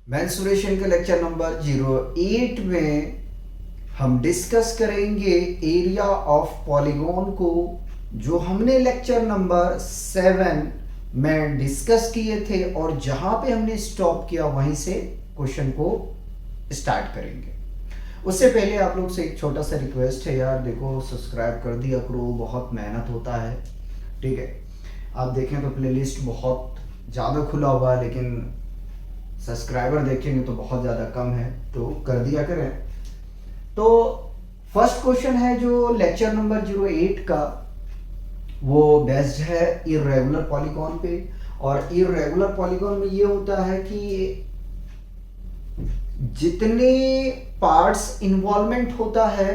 Mensuration के lecture number 08 में हम डिस्कस करेंगे एरिया ऑफ पॉलीगॉन को, जो हमने लेक्चर नंबर 7 में डिस्कस किए थे और जहां पे हमने स्टॉप किया वहीं से क्वेश्चन को स्टार्ट करेंगे। उससे पहले आप लोग से एक छोटा सा रिक्वेस्ट है यार, देखो सब्सक्राइब कर दिया करो, बहुत मेहनत होता है। ठीक है, आप देखें तो प्लेलिस्ट बहुत ज़्यादा खुला हुआ है, लेकिन सब्सक्राइबर देखेंगे तो बहुत ज़्यादा कम है, तो कर दिया करें। तो फर्स्ट क्वेश्चन है जो लेक्चर नंबर 08 का, वो बेस्ड है इर्रेगुलर पॉलीगॉन पे। और इर्रेगुलर पॉलीगॉन में ये होता है कि जितने पार्ट्स इन्वॉल्वमेंट होता है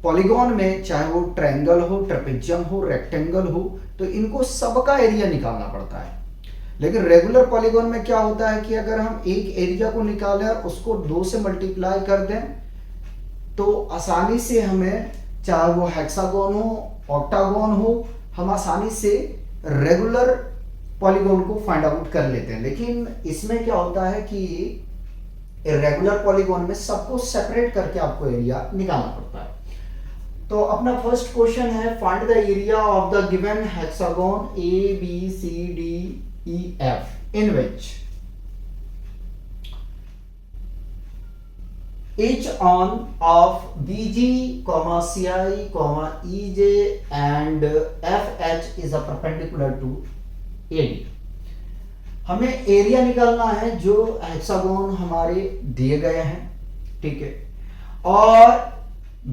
पॉलीगॉन में, चाहे वो ट्रायंगल हो, ट्रेपेजियम हो, रेक्टेंगल हो, तो इनको सबका एरिया निकालना पड़ता है। लेकिन रेगुलर पॉलीगॉन में क्या होता है कि अगर हम एक एरिया को निकालें और उसको 2 से मल्टीप्लाई कर दें तो आसानी से हमें, चाहे वो हेक्सागोन हो, ऑक्टागोन हो, हम आसानी से रेगुलर पॉलीगॉन को फाइंड आउट कर लेते हैं। लेकिन इसमें क्या होता है कि इर्रेगुलर पॉलीगॉन में सबको सेपरेट करके आपको एरिया निकालना पड़ता है। तो अपना फर्स्ट क्वेश्चन है, find the area of the given hexagon A B C D E F in which each on of BG, CI, EJ and FH is a perpendicular to AD। हमें एरिया निकालना है जो हेक्सागोन हमारे दिए गए हैं, ठीक है, और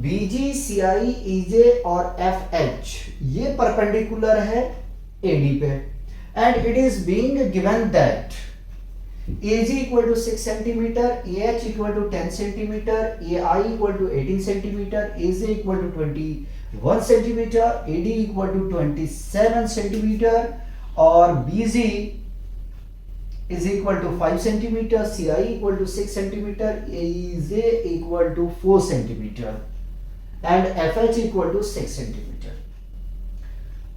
BG, CI, EJ और FH ये परपेंडिकुलर है AD पे, and it is being given that AG equal to 6 centimeter, AH equal to 10 centimeter, AI equal to 18 centimeter, AJ equal to 21 centimeter, AD equal to 27 centimeter, और BG is equal to 5 centimeter, CI equal to 6 centimeter, AJ equal to 4 centimeter, and FH equal to 6 centimeter।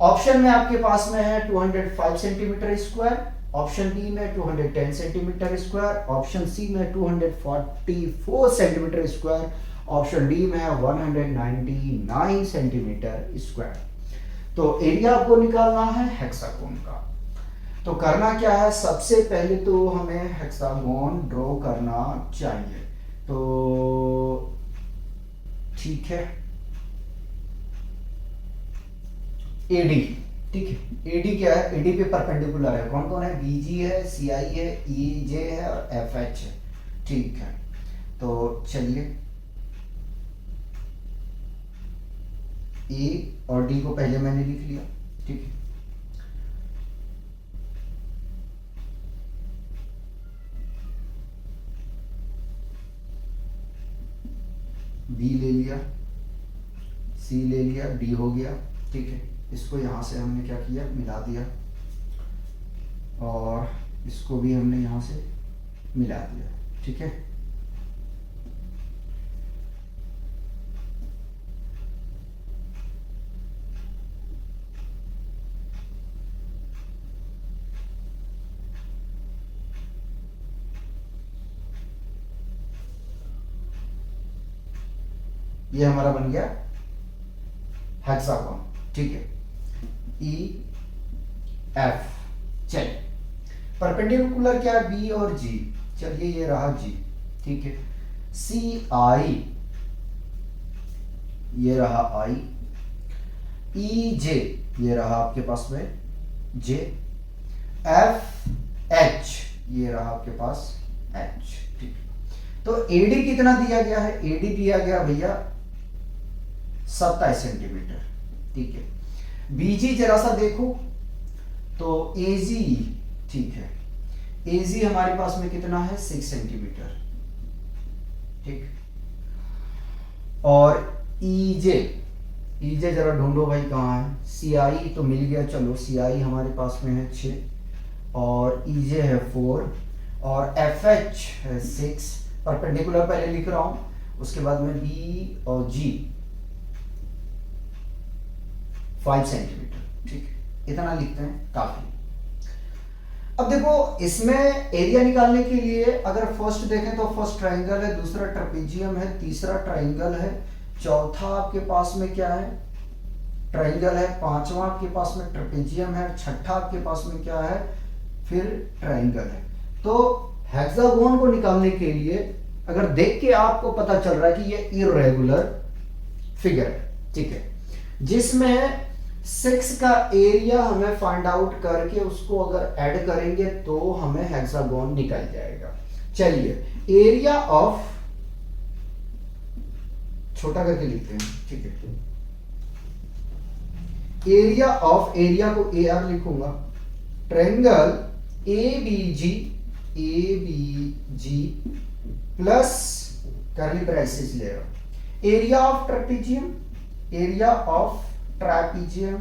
Option में आपके पास में है 205 centimetre square, option B में 210 centimetre square, option C में 244 centimetre square, option D में 199 centimetre square. तो area आपको निकालना है हेक्सागोन का। तो करना क्या है, सबसे पहले तो हमें हेक्सागोन ड्रॉ करना चाहिए। तो ठीक है, एडी, ठीक है, एडी क्या है, एडी पे परपेंडिकुलर है, कौन कौन है, बीजी है, सीआई है, ईजे है और एफएच है, ठीक है। तो चलिए ए और डी को पहले मैंने लिख लिया, ठीक है। बी ले लिया, सी ले लिया, डी हो गया, ठीक है। इसको यहाँ से हमने क्या किया, मिला दिया, और इसको भी हमने यहाँ से मिला दिया, ठीक है। ये हमारा बन गया हेक्सागोन, ठीक है, ई एफ। चलिए परपेंडिकुलर क्या है, बी और जी, चलिए ये रहा जी, ठीक है। सी आई, ये रहा आई, ई जे, ये रहा आपके पास में जे, एफ एच, ये रहा आपके पास एच, ठीक। तो एडी कितना दिया गया है, एडी दिया गया भैया 27 सेंटीमीटर, ठीक है। बीजी जरा सा देखो तो एजी, ठीक है, एजी हमारे पास में कितना है 6 सेंटीमीटर, ठीक। और ईजे, ईजे जरा ढूंढो भाई कहाँ है, सीआई तो मिल गया, चलो सीआई हमारे पास में है 6, और ईजे है 4, और एफएच है 6, परपेंडिकुलर पहले लिख रहा हूं, उसके बाद में बी और जी 5 सेंटीमीटर, ठीक, इतना लिखते हैं काफी। अब देखो इसमें एरिया निकालने के लिए अगर फर्स्ट देखें तो फर्स्ट ट्राइंगल है, दूसरा ट्रेपेजियम है, तीसरा ट्राइंगल है, चौथा आपके पास में क्या है, ट्राइंगल है, पांचवा आपके पास में ट्रेपेजियम है, छठा आपके पास में क्या है, फिर ट्राइंगल है। तो हेक्सागोन को निकालने के लिए अगर देख के आपको पता चल रहा है कि ये इर्रेगुलर फिगर है, ठीक है, जिसमें 6 का एरिया हमें फाइंड आउट करके उसको अगर ऐड करेंगे तो हमें हेक्सागोन निकल जाएगा। चलिए एरिया ऑफ, छोटा करके लिखते हैं, ठीक है, एरिया ऑफ, एरिया को ए आर लिखूंगा, triangle A B G plus curly braces ले रहा हूं, area of trapezium, area of trapezium,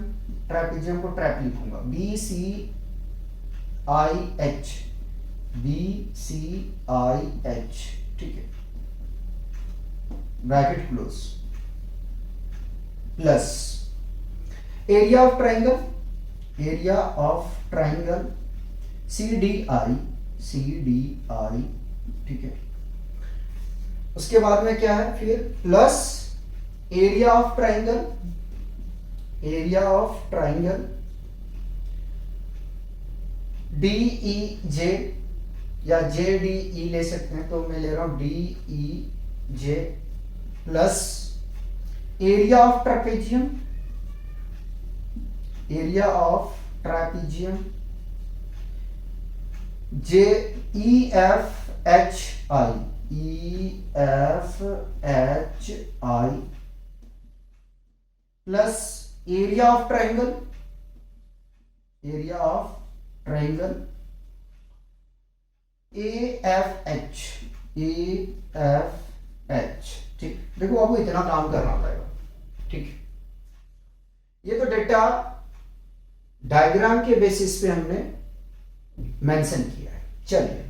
trapezium को ट्रैप लिखूंगा B C I H, B C I H, ठीक है, bracket close, plus area of triangle, area of triangle C D I, ठीक है, उसके बाद में क्या है फिर plus area of triangle, area of triangle D E J या जे डी ई ले सकते हैं, तो मैं ले रहा हूं D E J plus area of trapezium, area of trapezium J E F H I, plus area of triangle, area of triangle A F H, ठीक। देखो आपको इतना काम करना पड़ेगा, ठीक है, ये तो डेटा डायग्राम के बेसिस पे हमने मेंशन किया है। चलिए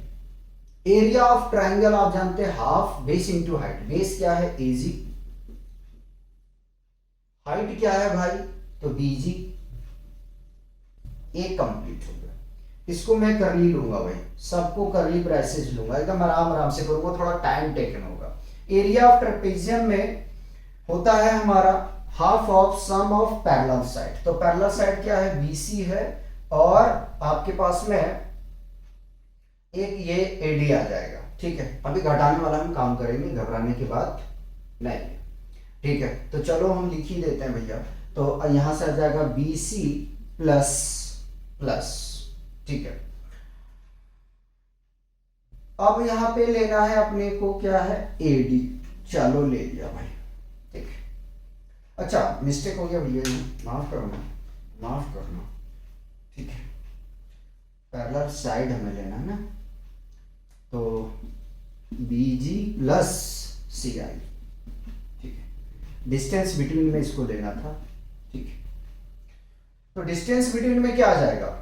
एरिया ऑफ ट्राइंगल आप जानते हैं half base into height, base क्या है एजी, हाइट क्या है भाई तो बीजी, एक कंप्लीट हो गया। इसको मैं करली लूंगा भाई, सबको करली ब्रेसेस लूंगा, एकदम आराम आराम से करूंगा, थोड़ा टाइम टेकन होगा। एरिया ऑफ ट्रेपेजियम में होता है हमारा half of sum of parallel side, तो पैरेलल साइड क्या है बीसी है, और आपके पास में एक ये एडी आ जाएगा, ठीक है। अभी घटाने वाला हम काम करेंगे, घबराने की बात नहीं, ठीक है। तो चलो हम लिख ही देते हैं भैया, तो यहां से आ जाएगा BC प्लस प्लस, ठीक है। अब यहां पे लेना है अपने को क्या है AD, चलो ले लिया भाई, ठीक है। अच्छा मिस्टेक हो गया भैया, माफ करना, ठीक है, पैरेलल साइड हमें लेना है ना, तो BG प्लस CI, ठीक है, डिस्टेंस बिटवीन में इसको लेना था, ठीक है। तो डिस्टेंस बिटवीन में क्या आ जाएगा,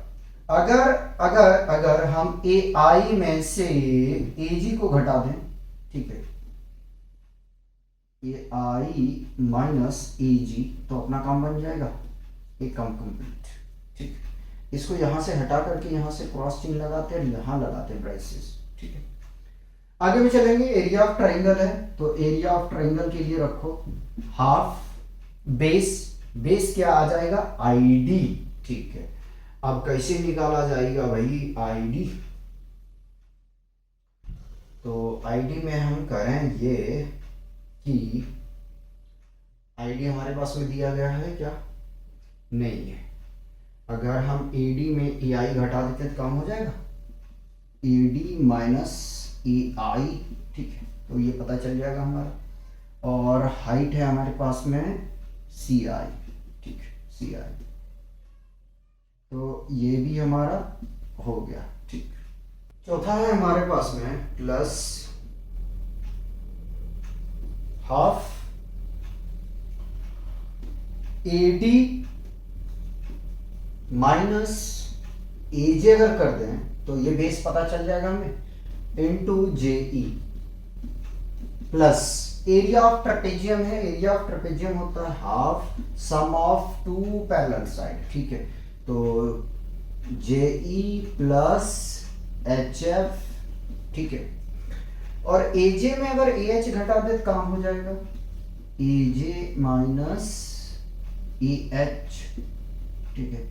अगर हम AI में से AG को घटा दें, ठीक है, AI माइनस AG, तो अपना काम बन जाएगा, एक काम कंप्लीट, ठीक है। इसको यहां से हटा करके यहां से क्रॉस चिन्ह लगाते हैं, यहां लगाते हैं ब्रेसेस, ठीक है। आगे भी चलेंगे, एरिया ऑफ ट्राइंगल है, तो एरिया ऑफ ट्राइंगल के लिए रखो हाफ बेस क्या आ जाएगा ID, ठीक है। अब कैसे निकाला जाएगा भाई ID, तो ID में हम करें ये कि ID हमारे पास में दिया गया है क्या, नहीं है, अगर हम AD में AI घटा देते हैं तो काम हो जाएगा, AD माइनस AI, ठीक है, तो ये पता चल जाएगा हमारा, और हाइट है हमारे पास में CI, ठीक है, CI, तो ये भी हमारा हो गया, ठीक। चौथा है हमारे पास में plus half AD minus AJ अगर कर दें तो ये बेस पता चल जाएगा हमें, into JE plus area of trapezium है, एरिया ऑफ ट्रेपेजियम होता है half sum of two parallel side, ठीक है, तो JE प्लस HF, ठीक है। और AJ में अगर AH घटा दे तो काम हो जाएगा AJ माइनस EH, ठीक है।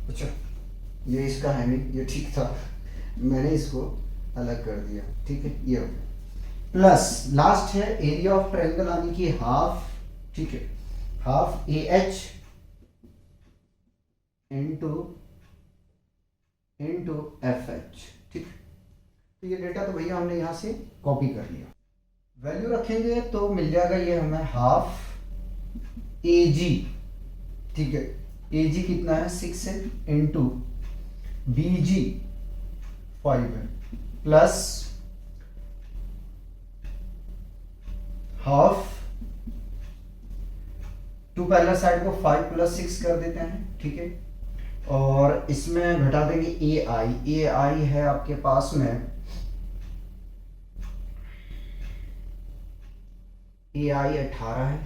अच्छा, ये इसका है नहीं, ये ठीक था, मैंने इसको अलग कर दिया, ठीक है। ये हो गया। प्लस लास्ट है एरिया ऑफ ट्रायंगल यानी कि हाफ, ठीक है, हाफ AH इंटू FH, ठीक। तो ये डेटा तो भैया हमने यहां से कॉपी कर लिया। वैल्यू रखेंगे तो मिल जाएगा ये हमें हाफ AG, ठीक है। AG कितना है 6 है, इंटू BG 5 है, plus half, two parallel side को 5 प्लस 6 कर देते हैं, ठीक है। और इसमें घटा देंगे AI है आपके पास में, AI 18 है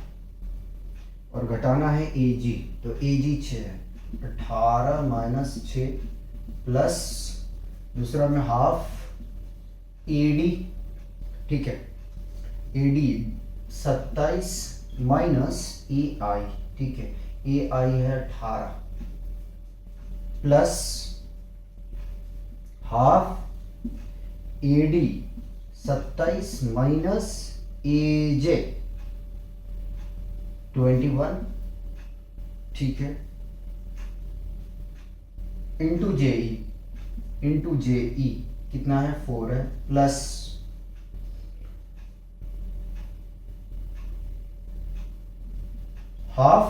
और घटाना है AG, तो AG 6 है, 18 माइनस 6 प्लस दूसरा में हाफ AD, ठीक है, AD 27 माइनस AI, ठीक है, AI है 18 plus half AD 27 minus AJ 21, ठीक है, इंटू JE कितना है 4 है, प्लस हाफ,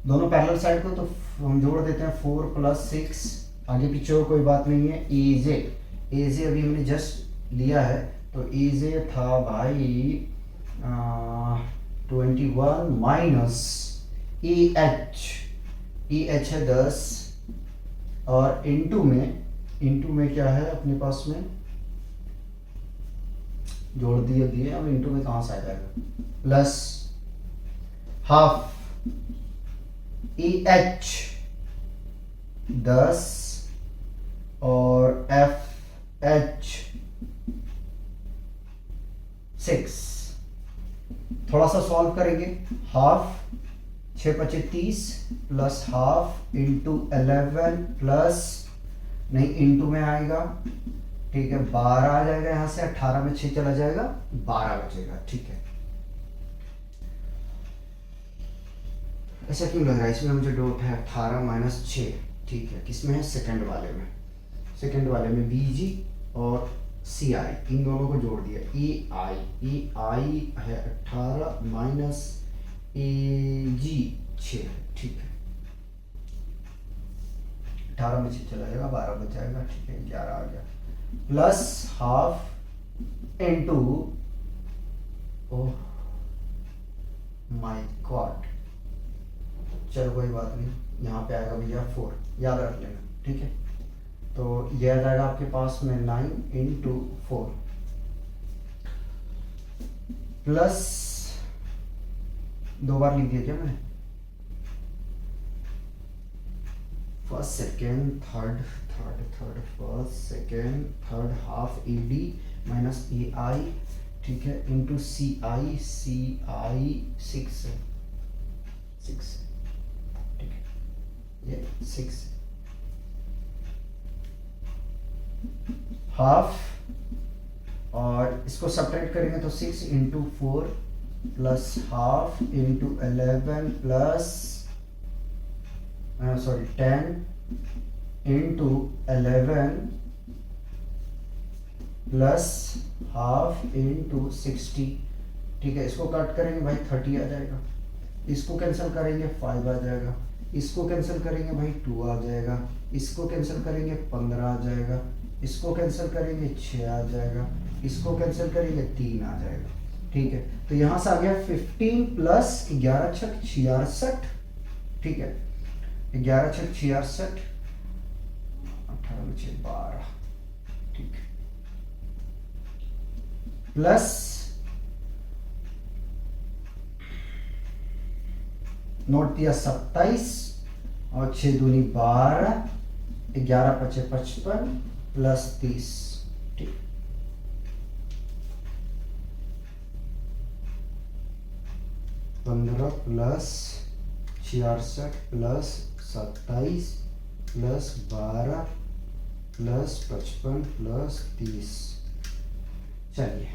दोनों पैरेलल साइड को तो हम जोड़ देते हैं 4 प्लस 6, आगे पीछे हो कोई बात नहीं है। AJ अभी हमने जस्ट लिया है, तो AJ था भाई 21 माइनस EH है 10, और इंटू में क्या है अपने पास में, जोड़ दिए अब इंटू में कहां से आ जाएगा, प्लस हाफ EH 10 और FH 6। थोड़ा सा सॉल्व करेंगे, हाफ 6 पचे 30 प्लस हाफ इंटू 11 प्लस, नहीं इंटू में आएगा, ठीक है, 12 आ जाएगा, यहां से 18 में 6 चला जाएगा, 12 बचेगा, ठीक है। ऐसा क्यों लग रहा है, इसमें मुझे डाउट है, 18 माइनस 6, ठीक है, किसमें है, सेकंड वाले में BG और CI, इन दोनों को जोड़ दिया, EI है 18 माइनस AG 6, ठीक है, 18 में 6 चला जाएगा, 12 बच जाएगा, ठीक है, 11 आ गया, plus half into, oh my God, चलो कोई बात नहीं, यहाँ पे आएगा भैया 4, याद रख लेना, ठीक है। तो यह आ जाएगा आपके पास में 9 इंटू 4 प्लस, 2 बार लिख दिया क्या मैंने, first second third first second third, half AD minus AI, ठीक है, इंटू CI 6 है, ठीक है, ये 6 हाफ, और इसको सब्ट्रैक्ट करेंगे तो 6 into 4 plus half into 11 plus 10 into 11 plus half into 60, ठीक है। इसको कट करेंगे भाई 30 आ जाएगा, इसको कैंसिल करेंगे 5 आ जाएगा, इसको कैंसिल करेंगे भाई 2 आ जाएगा, इसको कैंसिल करेंगे 15 आ जाएगा, इसको कैंसिल करेंगे 6 आ जाएगा, इसको कैंसिल करेंगे 3 आ जाएगा, ठीक है। तो यहां से आ गया 15 प्लस 11 छक 66, ठीक है, 11 छक 66, 18 में 6 12, ठीक है, प्लस नोट दिया 27 और 6 दूनी 12, 11 पचे 55 प्लस 30। ठीक, 15 plus 66 plus 27 plus 12 plus 55 plus 30। चलिए,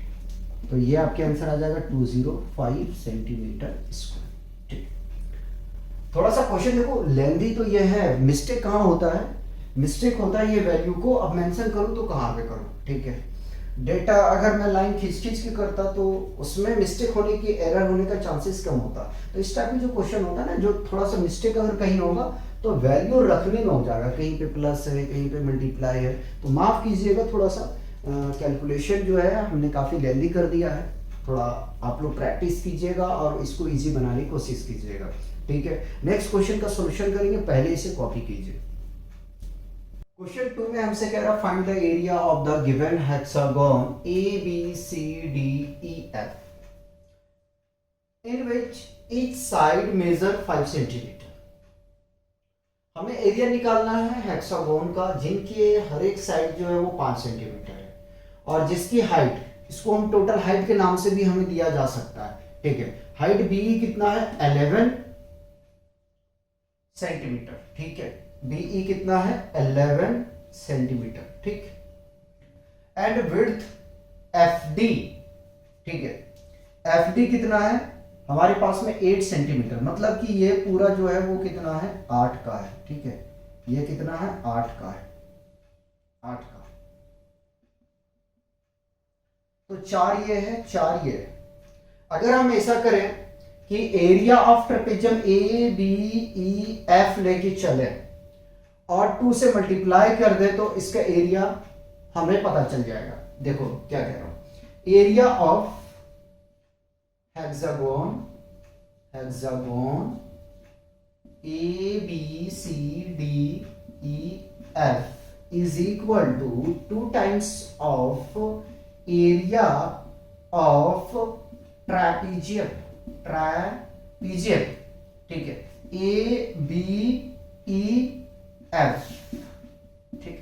तो ये आपके आंसर आ जाएगा 205 सेंटीमीटर स्क्वायर। ठीक, थोड़ा सा क्वेश्चन देखो लेंथी तो ये है, मिस्टेक कहाँ होता है, मिस्टेक होता है ये वैल्यू को अब मेंशन करूँ तो कहाँ पे करूँ। ठीक है, डेटा अगर मैं लाइन खींच खींच के करता तो उसमें मिस्टेक होने की, एरर होने का चांसेस कम होता। तो इस टाइप में जो क्वेश्चन होता है ना, जो थोड़ा सा मिस्टेक अगर कहीं होगा तो वैल्यू रखने में हो जाएगा, कहीं पे प्लस है कहीं पे मल्टीप्लाई है, तो माफ कीजिएगा थोड़ा सा कैलकुलेशन जो है हमने काफ़ी लेंदी कर दिया है। थोड़ा आप लोग प्रैक्टिस कीजिएगा और इसको इजी बनाने की कोशिश कीजिएगा। ठीक है, नेक्स्ट क्वेश्चन का सॉल्यूशन करेंगे, पहले इसे कॉपी कीजिए। क्वेश्चन 2 में हमसे कह रहा find the area of the given hexagon ABCDEF in which each side measure 5 centimetre. हमें एरिया निकालना है हेक्सागोन का जिनके हर एक साइड जो है वो 5 सेंटीमीटर है, और जिसकी हाइट, इसको हम टोटल हाइट के नाम से भी हमें दिया जा सकता है। ठीक है, हाइट BE कितना है 11 सेंटीमीटर। ठीक है, BE कितना है 11 सेंटीमीटर। ठीक, एंड विड्थ FD, ठीक है, FD कितना है हमारे पास में 8 सेंटीमीटर, मतलब कि ये पूरा जो है वो कितना है 8 का है। ठीक है, ये कितना है 8 का है, 8 का। तो 4 ये है, 4 ये है। अगर हम ऐसा करें कि एरिया ऑफ ट्रेपेजियम ABEF लेके चले और 2 से मल्टीप्लाई कर दे तो इसका एरिया हमें पता चल जाएगा। देखो क्या कह रहा हूं, area of hexagon ABCDEF is equal to 2 times of area of trapezium। ठीक है, ABEF। ठीक,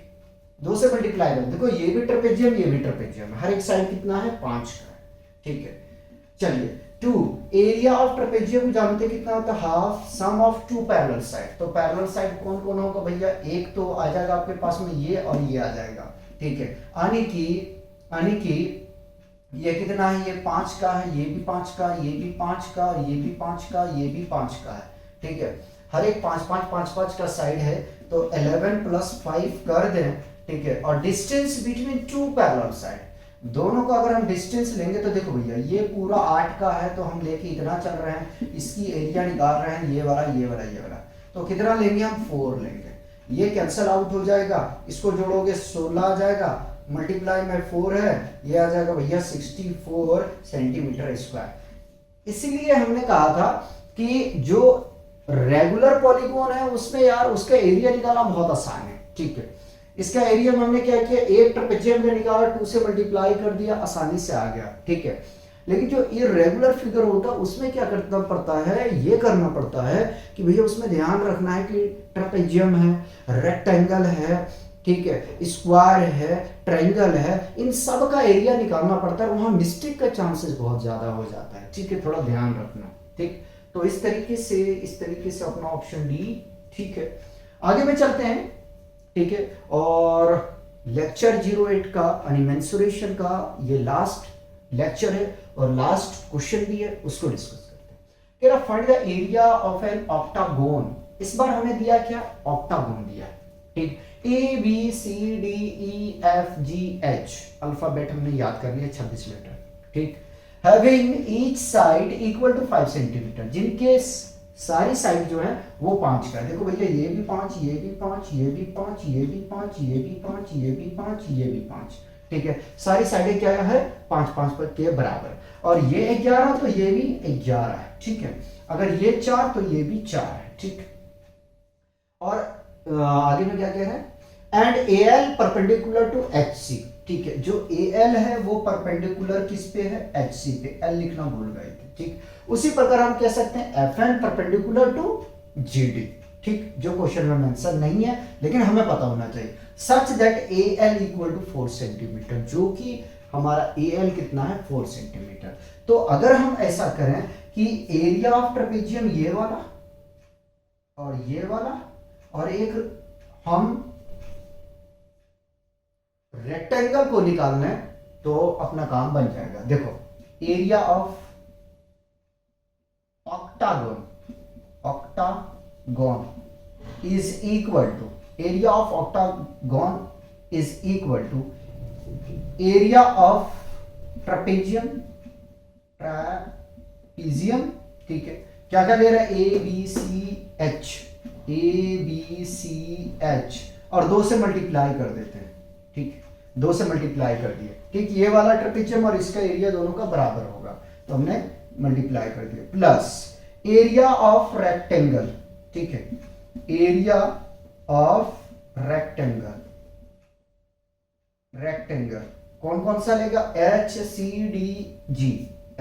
2 से मल्टीप्लाई कर, देखो ये भी ट्रेपेजियम ये भी ट्रेपेजियम, हर एक साइड कितना है 5 का है। ठीक है, चलिए 2 एरिया ऑफ ट्रेपेजियम जानते कितना होता है, half sum of 2 parallel side. तो पैरेलल साइड कौन कौन होगा भैया, एक तो आ जाएगा आपके पास में ये और ये आ जाएगा। ठीक है, यानी कि ये कितना है, ये 5 का है, ये भी 5 का, ये भी 5 का, ये भी 5 का, ये भी 5 का है। ठीक है, हर एक 5 का साइड है, तो 11 प्लस 5 कर दें। ठीक है, और डिस्टेंस बिटवीन 2 पैरेलल साइड, दोनों का अगर हम डिस्टेंस लेंगे तो देखो भैया ये पूरा 8 का है, तो हम लेके इतना चल रहे हैं, इसकी एरिया निकाल रहे हैं, ये वाला ये वाला ये वाला, तो कितना लेंगे हम 4 लेंगे। ये कैंसिल आउट हो जाएगा, इसको जोड़ोगे 16 आ जाएगा, मल्टीप्लाई में 4 है, ये आ जाएगा भैया 64 सेंटीमीटर स्क्वायर। इसीलिए हमने कहा था कि जो रेगुलर पॉलीगॉन है उसमें यार उसका एरिया निकालना बहुत आसान है। ठीक है, इसका एरिया में हमने क्या किया, एक ट्रेपेजियम का निकाला, 2 से मल्टीप्लाई कर दिया, आसानी से आ गया। ठीक है, लेकिन जो इर्रेगुलर फिगर होता है उसमें क्या करना पड़ता है, ये करना पड़ता है कि भैया उसमें ध्यान रखना है कि ट्रेपेजियम है, रेक्टेंगल है, ठीक है, स्क्वायर है, ट्रायंगल है, इन सब का एरिया निकालना पड़ता है, वहां मिस्टेक का चांसेस बहुत ज्यादा हो जाता है। ठीक है, थोड़ा ध्यान रखना। ठीक, तो इस तरीके से अपना ऑप्शन डी। ठीक है, आगे में चलते हैं। ठीक है, और लेक्चर 08 का मेंसुरेशन का ये लास्ट लेक्चर है और लास्ट क्वेश्चन भी है, उसको डिस्कस करते हैं। कह रहा find the area of an octagon. इस बार हमें दिया क्या, ऑक्टागोन दिया। ठीक, ABCDEFGH अल्फाबेट हमने याद कर लिया, 26 लेटर। ठीक, having each side equal to 5 centimetre, जिनके सारी साइड जो है वो 5 का है। देखो भैया ये भी 5, ये भी 5, ये भी 5, ये भी 5, ये भी 5, ये भी 5, ये भी 5। ठीक है, सारी साइडें क्या है 5-5 पर के बराबर, और ये 11 तो ये भी 11 है। ठीक है, अगर ये 4 तो ये भी 4 है। ठीक, और आगे में क्या कह रहा है, and AL perpendicular to HC। ठीक है, जो ए एल है वो परपेंडिकुलर किस पे है, एच सी पे, एल लिखना भूल गए थे, ठीक। उसी प्रकार हम कह सकते हैं F N perpendicular to G D, ठीक, जो क्वेश्चन में मेंशन नहीं है लेकिन हमें पता होना चाहिए, such that A L equal to 4 centimetre, जो कि हमारा ए एल कितना है 4 सेंटीमीटर। तो अगर हम ऐसा करें कि एरिया ऑफ ट्रेपेजियम ये वाला और ये वाला, और एक हम रेक्टेंगल को निकालना है तो अपना काम बन जाएगा। देखो area of octagon, octagon is equal to, area of octagon is equal to area of trapezium, trapezium, ठीक है, क्या क्या ले रहा है, A B C H, A B C H, और 2 से मल्टीप्लाई कर देते हैं, ठीक, 2 से मल्टीप्लाई कर दिए, ठीक, ये वाला ट्रेपेजियम और इसका एरिया दोनों का बराबर होगा तो हमने मल्टीप्लाई कर दिया, प्लस एरिया ऑफ रेक्टेंगल, ठीक है, एरिया ऑफ रेक्टेंगल, रेक्टेंगल कौन कौन सा लेगा, H C D G,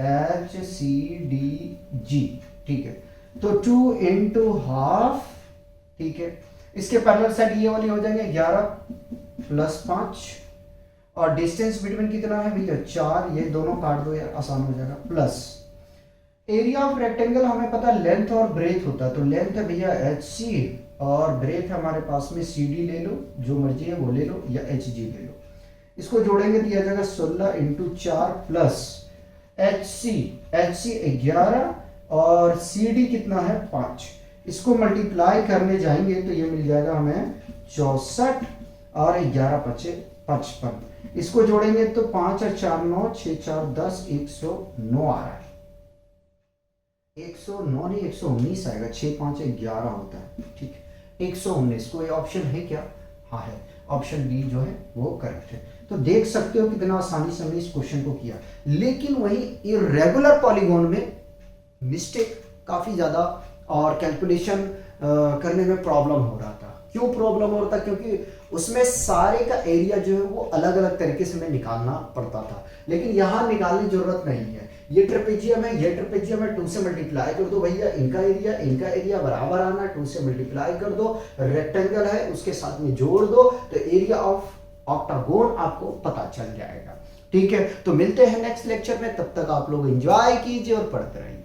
H C D G, ठीक है, तो 2 इंटू हाफ, ठीक है, इसके पैरेलल साइड ये वाली हो जाएंगे 11 प्लस 5, और डिस्टेंस बिटवीन कितना है भैया 4, ये दोनों काट दो यार आसान हो जाएगा, प्लस एरिया ऑफ रेक्टेंगल हमें पता लेंथ और ब्रेथ होता है, तो लेंथ है भैया एच सी और ब्रेथ हमारे पास में सी डी ले लो, जो मर्जी है वो ले लो, या एच जी ले लो, इसको जोड़ेंगे दिया जाएगा 16 इंटू 4 प्लस एच सी 11 और सी डी कितना है 5, इसको मल्टीप्लाई करने जाएंगे तो ये मिल जाएगा हमें 64 और 11 पचे 55, इसको जोड़ेंगे तो 5 और 4 9, 6 4 10, 109 आ रहा है, 109 नहीं 119 आएगा, 6 5 11 होता है, ठीक, 119, कोई ऑप्शन है क्या, हाँ है, ऑप्शन बी जो है वो करेक्ट है। तो देख सकते हो कितना आसानी से हमने इस क्वेश्चन को किया, लेकिन वही इरेगुलर पॉलीगॉन में मिस्टेक काफी ज्यादा और कैलकुलेशन करने में प्रॉब्लम हो रहा था। क्यों प्रॉब्लम हो रहा था, क्योंकि उसमें सारे का एरिया जो है वो अलग अलग तरीके से हमें निकालना पड़ता था, लेकिन यहाँ निकालने की जरूरत नहीं है, ये ट्रेपेजियम है, ये ट्रेपेजियम है, 2 से मल्टीप्लाई कर दो भैया, इनका एरिया बराबर आना, 2 से मल्टीप्लाई कर दो, रेक्टेंगल है उसके साथ में जोड़ दो, तो एरिया ऑफ ऑक्टागोन आपको पता चल जाएगा, ठीक है। तो मिलते हैं नेक्स्ट लेक्चर में, तब तक आप लोग एंजॉय कीजिए और पढ़ते रहिए।